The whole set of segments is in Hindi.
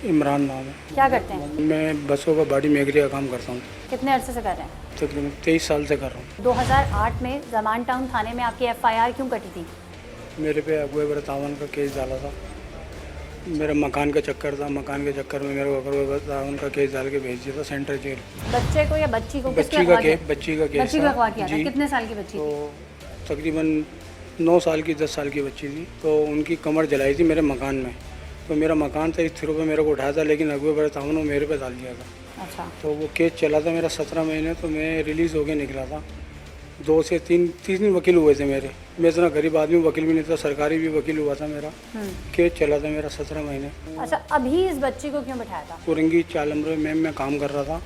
इमरान नाम है। क्या करते हैं? मैं बसों का बॉडी मेकरी का काम करता हूँ। कितने अरसे से कर रहे हैं? तकरीबन 23 साल से कर रहा हूँ। 2008 में जमान टाउन थाने में आपकी एफआईआर क्यों कटी थी? मेरे पे अगवे बरतावन का केस डाला था। मेरा मकान का चक्कर था, मकान के चक्कर में मेरे को अगवे बरतावन का केस डाल के भेज दिया था सेंट्रल जेल। बच्चे को या बच्ची को? बच्ची का केस बच्ची को अगवा किया था। कितने साल की बच्ची थी? तो तकरीबन 9 साल की 10 साल की बच्ची थी। तो उनकी कमर जलाई थी मेरे मकान में। तो मेरा मकान था, इस थ्रू पे मेरे को उठाया था, लेकिन अगवे बरतावन ने मेरे पे डाल दिया था। अच्छा। तो वो केस चला था मेरा 17 महीने। तो मैं रिलीज़ होके निकला था। 2 से 3 वकील हुए थे मेरे। मैं इतना गरीब आदमी, वकील भी नहीं था, सरकारी भी वकील हुआ था मेरा। केस चला था मेरा 17 महीने। अच्छा, अभी इस बच्ची को क्यों बिठाया था? कुरंगी 4 नंबर में मैं काम कर रहा था।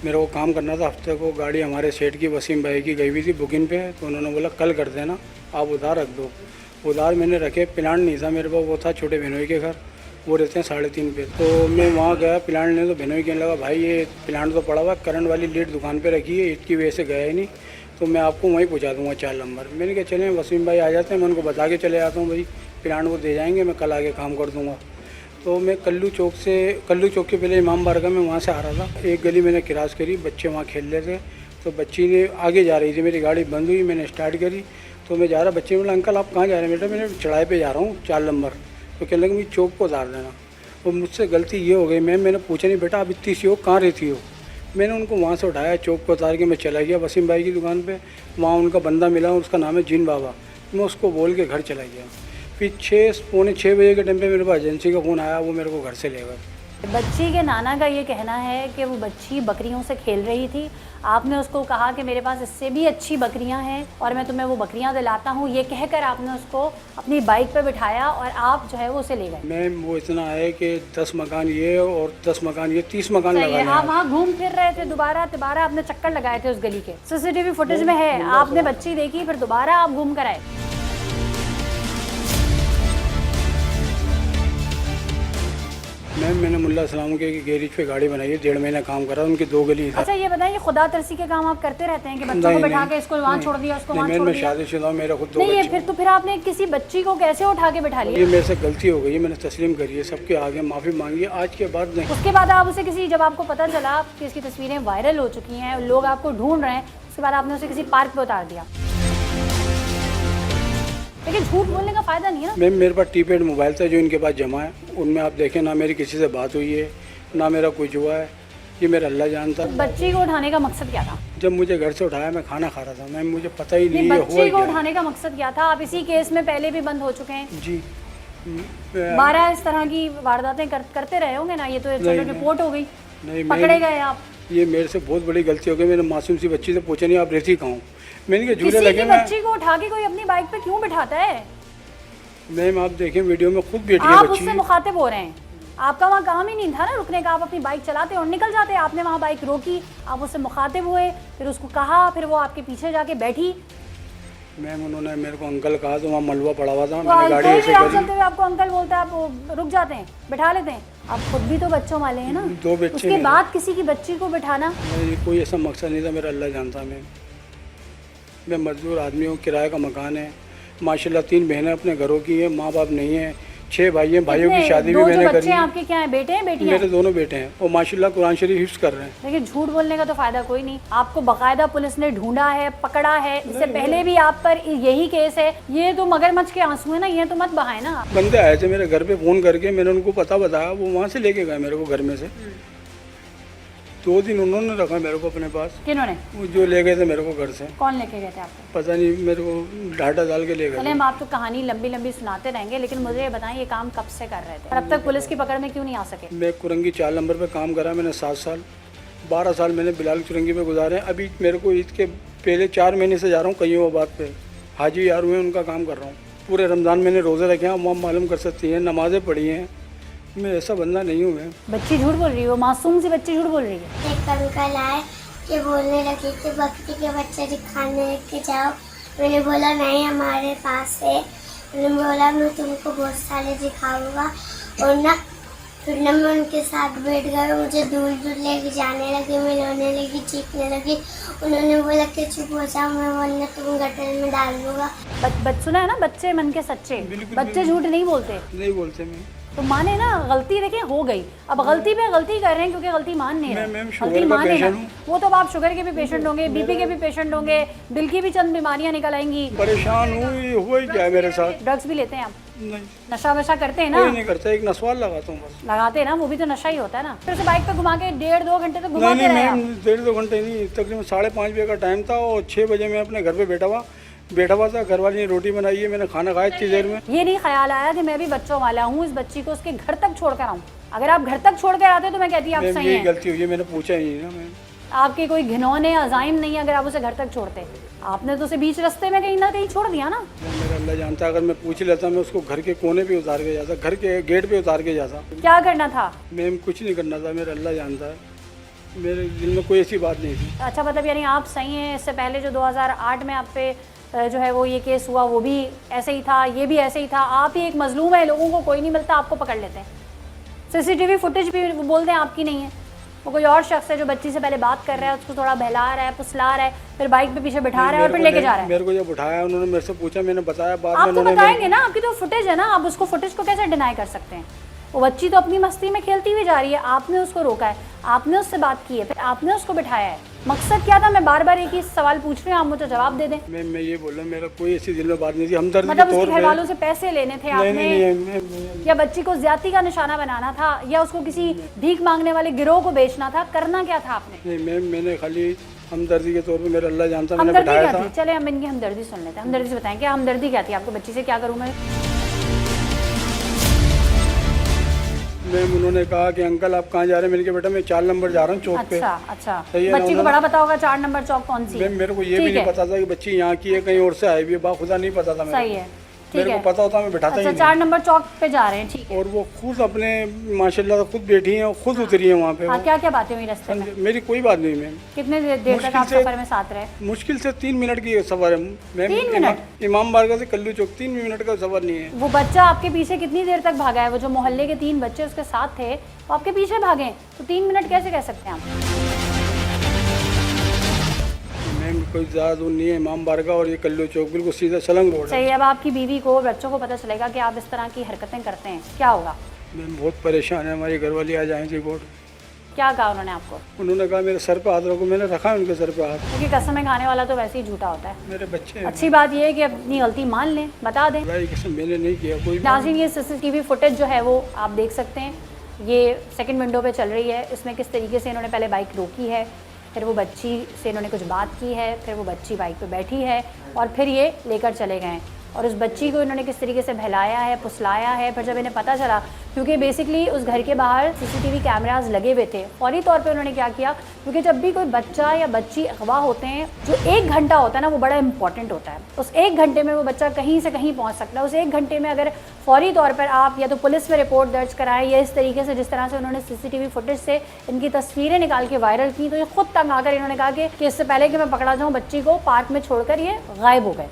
मेरे को काम करना था। हफ्ते को गाड़ी हमारे सेठ की वसीम भाई की गई हुई थी बुकिंग पे। तो उन्होंने बोला कल कर देना, आप उधार रख दो। उधार मैंने रखे। प्लान नहीं था मेरे पास, वो था छोटे बहनोई के घर, वो रहते हैं 3.5 पे। तो मैं वहाँ गया प्लान लेने। तो बहनोई कहने लगा भाई ये प्लान तो पड़ा हुआ, करंट वाली लीड दुकान पे रखी है, इसकी वजह से गया ही नहीं, तो मैं आपको वहीं पहुँचा दूँगा 4 नंबर। मैंने कहा चलें, वसीम भाई आ जाते हैं, मैं उनको बता के चले जाता हूँ भाई प्लान वो दे जाएंगे, मैं कल आके काम कर दूँगा। तो मैं कल्लू चौक के पहले इमाम बारगाह में वहाँ से आ रहा था। एक गली मैंने क्रॉस करी, बच्चे वहाँ खेल रहे थे। तो बच्ची ने आगे जा रही थी, मेरी गाड़ी बंद हुई, मैंने स्टार्ट करी। तो मैं जा रहा, बच्चे ने बोला अंकल आप कहाँ जा रहे हैं? बेटा मैंने चढ़ाई पे जा रहा हूँ 4 नंबर। तो कहने लगे मुझे चौक को उतार देना। तो मुझसे गलती ये हो गई, मैंने पूछा नहीं बेटा आप इतनी सी हो कहाँ रहती हो। मैंने उनको वहाँ से उठाया, चौक को उतार के मैं चला गया वसीम भाई की दुकान पे। वहाँ उनका बंदा मिला, उसका नाम है जीन बाबा। मैं उसको बोल के घर चला गया। फिर 6-6:45 बजे के टाइम पे मेरे पास एजेंसी का फ़ोन आया, वो मेरे को घर से ले गए। बच्ची के नाना का ये कहना है कि वो बच्ची बकरियों से खेल रही थी। आपने उसको कहा कि मेरे पास इससे भी अच्छी बकरियां हैं और मैं तुम्हें वो बकरियां दिलाता हूँ। ये कहकर आपने उसको अपनी बाइक पे बिठाया और आप जो है वो उसे ले गए। मैं वो इतना है कि 10 मकान ये और 10 मकान ये, 30 मकान लगा। आप वहाँ घूम फिर रहे थे, दोबारा आपने चक्कर लगाए थे उस गली के। सीसीटीवी फुटेज में है, आपने बच्ची देखी, फिर दोबारा आप घूम कर आए। मैंने मुल्ला सलाम के गैरेज पे गाड़ी बनाई है, 1.5 महीना काम करा, उनकी 2 गली। अच्छा ये बताइए, खुदा तरसी के काम आप करते रहते हैं कि बच्चों को बैठा के इसको वहाँ छोड़ दिया, उसको वहाँ छोड़ दिया? शादीशुदा हूं, मेरा खुद 2 नहीं है। बच्चे। तो फिर आपने किसी बच्ची को कैसे उठा के बैठा लिया? ये मेरे से गलती हो गई है, मैंने तस्लीम करी है, सबके आगे माफ़ी मांगी है, आज के बाद नहीं। उसके बाद आप उसे किसी, जब आपको पता चला कि इसकी तस्वीरें वायरल हो चुकी हैं, लोग आपको ढूंढ रहे हैं, उसके बाद आपने उसे किसी पार्क पे उतार दिया। लेकिन झूठ बोलने का फायदा नहीं है ना। मेरे पास टीपैड मोबाइल था जो इनके पास जमा है, उनमें आप देखें ना मेरी किसी से बात हुई है ना मेरा कुछ हुआ है, ये मेरा अल्लाह जानता। बच्ची को उठाने का मकसद क्या था? जब मुझे घर से उठाया मैं खाना खा रहा था, मुझे पता ही नहीं ये बच्ची को उठाने का मकसद क्या था? आप इसी केस में पहले भी बंद हो चुके हैं जी। 12 इस तरह की वारदातें करते रहे होंगे ना। ये तो चलो रिपोर्ट हो गई, नहीं पकड़े गए आप। ये मेरे से बहुत बड़ी गलती हो गई। मैंने मासूम सी बच्ची से पूछा नहीं आप रहती कहाँ हो? मैंने कहा झूले लगे। बच्ची को उठा के कोई अपनी बाइक पे क्यों बिठाता है? मैम आप देखें वीडियो में खुद बैठी है आप बच्ची। उससे मुखातिब हो रहे हैं। आपका वहाँ काम ही नहीं था ना रुकने का, आप अपनी बाइक चलाते और निकल जाते। आपने वहाँ बाइक रोकी, आप उससे मुखातिब हुए, फिर उसको कहा, फिर वो आपके पीछे जाके बैठी। मैम उन्होंने मेरे को अंकल कहा, तो वहाँ मलबा पड़ा हुआ था, तो मैंने गाड़ी ऐसे आप करी। चलते हुए आपको अंकल बोलते हैं, आप रुक जाते हैं, बैठा लेते हैं। आप खुद भी तो बच्चों वाले हैं ना। 2 बच्चे। उसके बाद किसी की बच्ची को बिठाना, कोई ऐसा मकसद नहीं था, मेरा अल्लाह जानता। मैं मजदूर आदमी हूँ, किराए का मकान है। माशाल्लाह 3 बहनें अपने घरों की हैं, माँ बाप नहीं है, 6 भाई हैं, भाइयों की शादी भी मैंने करी है। आपके क्या हैं, बेटे हैं बेटियां? मेरे दोनों बेटे हैं और माशाल्लाह कुरान शरीफ हिफ्ज़ कर रहे हैं। लेकिन झूठ बोलने का तो फायदा कोई नहीं। आपको बाकायदा पुलिस ने ढूंढा है, पकड़ा है। इससे पहले भी आप पर यही केस है। ये तो मगरमच्छ के आंसू है ना, ये तो मत बहाए ना। बंदे आए थे मेरे घर पे फ़ोन करके, मैंने उनको पता बताया, वो वहाँ से लेके गए मेरे को घर में से। 2 दिन उन्होंने रखा मेरे को अपने पास। किन्होंने? वो जो ले गए थे मेरे को घर से। कौन लेके गए थे आपको? पता नहीं, मेरे को डाटा डाल के ले गए। चले हम आपको कहानी लंबी लंबी सुनाते रहेंगे, लेकिन मुझे ये बताएं ये काम कब से कर रहे थे और अब तक पुलिस की पकड़ में क्यों नहीं आ सके? मैं कुरंगी 4 नंबर पे काम करा मैंने 7 साल। 12 साल मैंने बिलाल चुरंगी पे गुजारे। अभी मेरे को ईद के पहले 4 महीने से जा रहा हूँ कईयोबाद पे। हाजी यार हुए उनका काम कर रहा हूँ। पूरे रमज़ान मैंने रोज़े रखे हैं, वहाँ मालूम कर सकती हैं, नमाज़ें पढ़ी हैं। मैं ऐसा बंदा नहीं हूँ। मैं बच्ची झूठ बोल रही है, वो मासूम सी बच्ची झूठ बोल रही है। एक अंकल आए कि बोलने लगे कि बकरी के बच्चे दिखाने लेके जाओ। मैंने बोला नहीं हमारे पास है। मैंने बोला मैं तुमको बहुत सारे दिखाऊंगा। और ना फिर ना मैं उनके साथ बैठ गई, मुझे दूर दूर लेके जाने लगी, मैं रोने लगी, चीखने लगी। उन्होंने बोला कि चुप हो जाओ, मैं वरना तुम गटर में डाल दूंगा। सुना है ना, बच्चे मन के सच्चे, बच्चे झूठ नहीं बोलते। नहीं बोलते। मैं तो माने ना गलती देखिए हो गई, अब गलती पे गलती कर रहे हैं क्योंकि गलती मान नहीं रहे। मैम, शुगर गलती का माने ना, पेशेंट हूँ। वो तो अब आप शुगर के भी पेशेंट होंगे, बीपी के भी पेशेंट होंगे, दिल की भी चंद बीमारियां निकल आएंगी। परेशान हूँ, ये हुआ ही क्या है मेरे साथ। ड्रग्स भी लेते हैं आप? नहीं, नशा वशा करते हैं ना? कोई नहीं करता, एक नसवाल लगाता हूँ बस। लगाते हैं ना, वो भी तो नशा ही होता है ना। फिर से बाइक पे घुमा के 1.5-2 घंटे तक नहीं घुमाते नहीं रहे मैम, आप। 1.5-2 घंटे नहीं, तकरीबन 5:30 बजे का टाइम था और 6 बजे मैं अपने घर पे बैठा हुआ था। घर वाली ने रोटी बनाई है, मैंने खाना खाया इतनी देर में। ये नहीं ख्याल आया कि मैं भी बच्चों वाला हूँ, इस बच्ची को उसके घर तक छोड़ कर आऊँ। अगर आप घर तक छोड़ कर आते तो मैं कहती आप मैम सही यही हैं। गलती हुई है, मैंने पूछा ही नहीं ना मैम। आपके कोई घिनौने अजाइम नहीं है अगर आप उसे घर तक छोड़ते। आपने तो उसे बीच रास्ते में कहीं ना कहीं छोड़ दिया ना। मेरा अल्लाह जानता है, अगर मैं पूछ लेता मैं उसको घर के कोने पे उतार के जाता, घर के गेट पे उतार के जाता। क्या करना था? मैम कुछ नहीं करना था, मेरा अल्लाह जानता है, मेरे दिल में कोई ऐसी बात नहीं थी। अच्छा मतलब यानी आप सही हैं। इससे पहले जो 2008 में आप पे जो है वो ये केस हुआ वो भी ऐसे ही था, ये भी ऐसे ही था। आप ही एक मजलूम है, लोगों को कोई नहीं मिलता, आपको पकड़ लेते हैं। सीसीटीवी फुटेज भी वो बोलते हैं आपकी नहीं है, वो कोई और शख्स है जो बच्ची से पहले बात कर रहा है, उसको थोड़ा बहला रहा है, फुसला रहा है, फिर बाइक पे पीछे बिठा रहा है और फिर लेके जा रहा है। मेरे को जब उठाया उन्होंने, मेरे से पूछा, मैंने बताया, बाद में आप तो उन्होंने बताएंगे ना, आपकी तो फुटेज है ना, आप उसको फुटेज को कैसे डिनाई कर सकते हैं? वो बच्ची तो अपनी मस्ती में खेलती हुई जा रही है, आपने उसको रोका है, आपने उससे बात की है, फिर आपने उसको बिठाया है। मकसद क्या था? मैं बार बार एक ही सवाल पूछ रही हूँ, आप मुझे जवाब दे दें। मैं ये बोल रहा हूँ, मेरा कोई ऐसी दिल में बात नहीं थी, हमदर्दी मतलब के उसके तौर घर पे। वालों से पैसे लेने थे आपने, नहीं, या बच्ची को ज्यादती का निशाना बनाना था, या उसको किसी भीख मांगने वाले गिरोह को बेचना था, करना क्या था आपने? नहीं मैम, मैंने खाली हमदर्दी के तौर पे, मेरा अल्लाह जानता, मैंने हमदर्दी बिठाया क्या था। थी? चले हम इनकी हमदर्दी सुन लेते हैं। हमदर्दी से बताएं, क्या हमदर्दी क्या थी आपको बच्ची से? क्या करूँ मैं? मैम उन्होंने कहा कि अंकल आप कहाँ जा रहे हैं? मैंने कहा बेटा मैं 4 नंबर जा रहा हूँ चौक पे। अच्छा। सही है ना, बच्ची को बड़ा पता होगा 4 नंबर चौक कौन सी है? मैम मेरे को ये भी ठीक नहीं है। पता था कि बच्ची यहाँ की है, कहीं और से आई हुई है, बाखुदा नहीं पता था मेरे सही को। है, ठीक मेरे है। को पता होता मैं बिठाता अच्छा ही 4 नंबर चौक पे जा रहे हैं, ठीक नहीं। है। और वो खुद अपने माशाल्लाह खुद बैठी हैं और खुद उतरी हैं वहाँ पे। हाँ, क्या क्या बातें हुई रास्ते में? मेरी कोई बात नहीं मैम, कितने देर तक आप सफर में साथ रहे? मुश्किल से 3 मिनट की सफर है मैम। 3 मिनट? इमाम बारगाह से कल्लू चौक 3 मिनट का सफर नहीं है। वो बच्चा आपके पीछे कितनी देर तक भागा है? वो जो मोहल्ले के 3 बच्चे उसके साथ थे वो आपके पीछे भागे, तो 3 मिनट कैसे कह सकते हैं आप? मैम कोई ज़्यादा दूर नहीं है, इमाम बारगाह और ये कल्लू चौक बिल्कुल सीधा सलंग रोड है। सही है। अब आपकी बीवी को, बच्चों को पता चलेगा कि आप इस तरह की हरकतें करते हैं, क्या होगा? मैम बहुत परेशान है, हमारी घरवाली आ जाएंगी कोर्ट। क्या कहा उन्होंने आपको? उन्होंने कहा मेरे सर पे हाथ रखो, मैंने रखा है उनके सर पे हाथ। क्योंकि कसमें खाने वाला तो वैसे ही झूठा होता है। मेरे बच्चे हैं। अच्छी बात यह है कि अपनी गलती मान लें, बता दें। भाई कसम मैंने नहीं किया कोई। नाज़रीन ये सीसीटीवी फुटेज जो है वो आप देख सकते हैं, ये सेकंड विंडो पे चल रही है। इसमें किस तरीके से इन्होंने पहले बाइक रोकी है, फिर वो बच्ची से इन्होंने कुछ बात की है, फिर वो बच्ची बाइक पे बैठी है और फिर ये लेकर चले गए। और उस बच्ची को इन्होंने किस तरीके से बहलाया है, फुसलाया है। फिर जब इन्हें पता चला, क्योंकि बेसिकली उस घर के बाहर सीसीटीवी कैमरास लगे हुए थे, फौरी तौर पे उन्होंने क्या किया, क्योंकि जब भी कोई बच्चा या बच्ची अगवा होते हैं, जो 1 घंटा होता है ना वो बड़ा इंपॉर्टेंट होता है। उस 1 घंटे में वो बच्चा कहीं से कहीं पहुंच सकता है। उस 1 घंटे में अगर फौरी तौर पर आप या तो पुलिस में रिपोर्ट दर्ज कराएं, या इस तरीके से जिस तरह से उन्होंने सीसीटीवी फुटेज से इनकी तस्वीरें निकाल के वायरल की, तो ये खुद तंग आकर इन्होंने कहा कि इससे पहले कि मैं पकड़ा जाऊँ, बच्ची को पार्क में छोड़कर ये गायब हो गए।